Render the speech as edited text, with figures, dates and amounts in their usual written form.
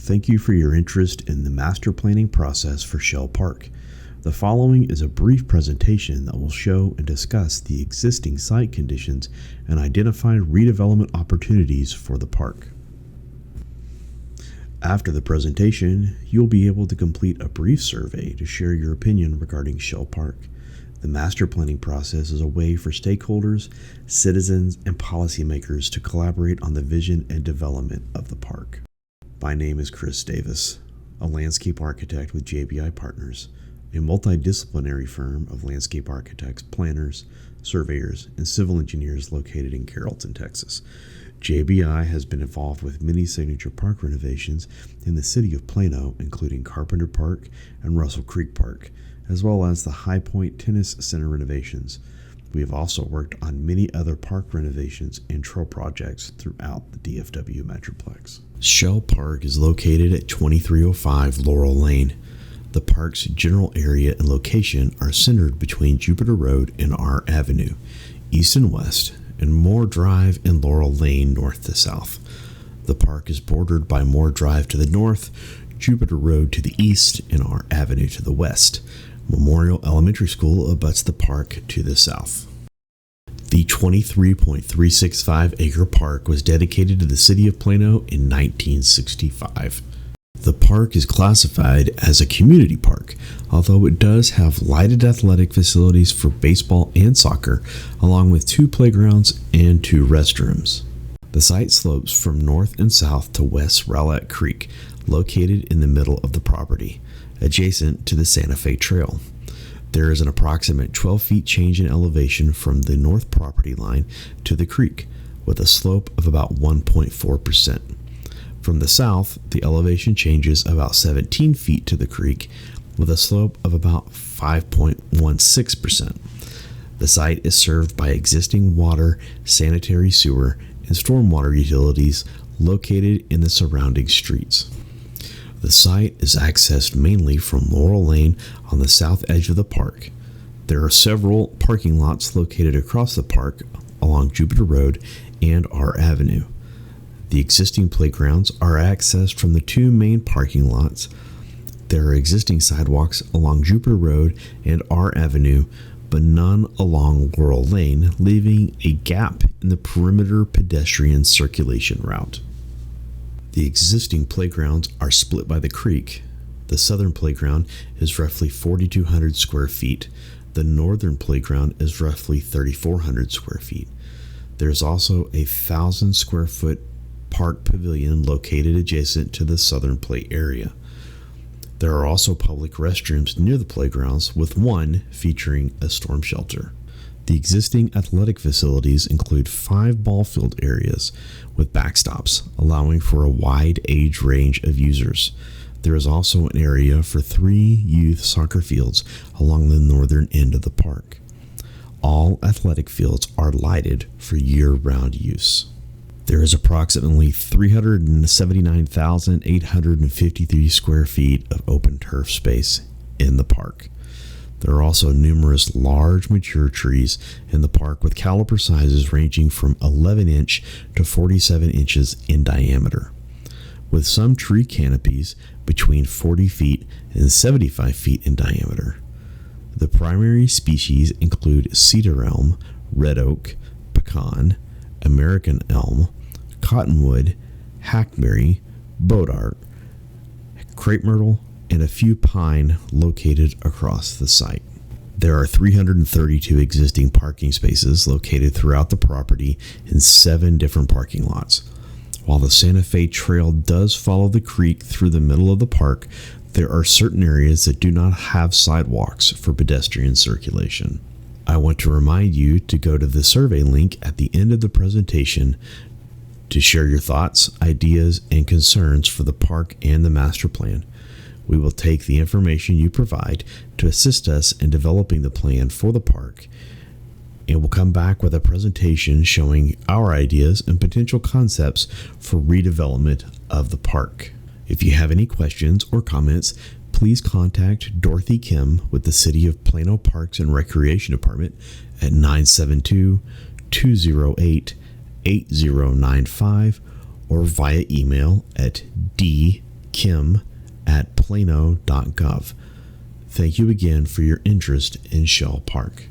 Thank you for your interest in the master planning process for Schell Park. The following is a brief presentation that will show and discuss the existing site conditions and identify redevelopment opportunities for the park. After the presentation, you'll be able to complete a brief survey to share your opinion regarding Schell Park. The master planning process is a way for stakeholders, citizens, and policymakers to collaborate on the vision and development of the park. My name is Chris Davis, a landscape architect with JBI Partners, a multidisciplinary firm of landscape architects, planners, surveyors, and civil engineers located in Carrollton, Texas. JBI has been involved with many signature park renovations in the city of Plano, including Carpenter Park and Russell Creek Park, as well as the High Point Tennis Center renovations. We have also worked on many other park renovations and trail projects throughout the DFW Metroplex. Schell Park is located at 2305 Laurel Lane. The park's general area and location are centered between Jupiter Road and R Avenue, east and west, and Moore Drive and Laurel Lane north to south. The park is bordered by Moore Drive to the north, Jupiter Road to the east, and R Avenue to the west. Memorial Elementary School abuts the park to the south. The 23.365-acre park was dedicated to the city of Plano in 1965. The park is classified as a community park, although it does have lighted athletic facilities for baseball and soccer, along with 2 playgrounds and 2 restrooms. The site slopes from north and south to West Rowlett Creek, located in the middle of the property, adjacent to the Santa Fe Trail. There is an approximate 12 feet change in elevation from the north property line to the creek, with a slope of about 1.4%. From the south, the elevation changes about 17 feet to the creek, with a slope of about 5.16%. The site is served by existing water, sanitary sewer, and stormwater utilities located in the surrounding streets. The site is accessed mainly from Laurel Lane on the south edge of the park. There are several parking lots located across the park along Jupiter Road and R Avenue. The existing playgrounds are accessed from the 2 main parking lots. There are existing sidewalks along Jupiter Road and R Avenue, but none along Laurel Lane, leaving a gap in the perimeter pedestrian circulation route. The existing playgrounds are split by the creek. The southern playground is roughly 4,200 square feet. The northern playground is roughly 3,400 square feet. There's also a 1,000 square foot park pavilion located adjacent to the southern play area. There are also public restrooms near the playgrounds, with one featuring a storm shelter. The existing athletic facilities include 5 ball field areas with backstops, allowing for a wide age range of users. There is also an area for 3 youth soccer fields along the northern end of the park. All athletic fields are lighted for year-round use. There is approximately 379,853 square feet of open turf space in the park. There are also numerous large mature trees in the park with caliper sizes ranging from 11-inch to 47 inches in diameter, with some tree canopies between 40 feet and 75 feet in diameter. The primary species include cedar elm, red oak, pecan, American elm, cottonwood, hackberry, bodark, crepe myrtle, and a few pine located across the site. There are 332 existing parking spaces located throughout the property in 7 different parking lots. While the Santa Fe Trail does follow the creek through the middle of the park, there are certain areas that do not have sidewalks for pedestrian circulation. I want to remind you to go to the survey link at the end of the presentation to share your thoughts, ideas, and concerns for the park and the master plan. We will take the information you provide to assist us in developing the plan for the park, and we'll come back with a presentation showing our ideas and potential concepts for redevelopment of the park. If you have any questions or comments, please contact Dorothy Kim with the City of Plano Parks and Recreation Department at 972-208-8095 or via email at d kim@plano.gov. Thank you again for your interest in Schell Park.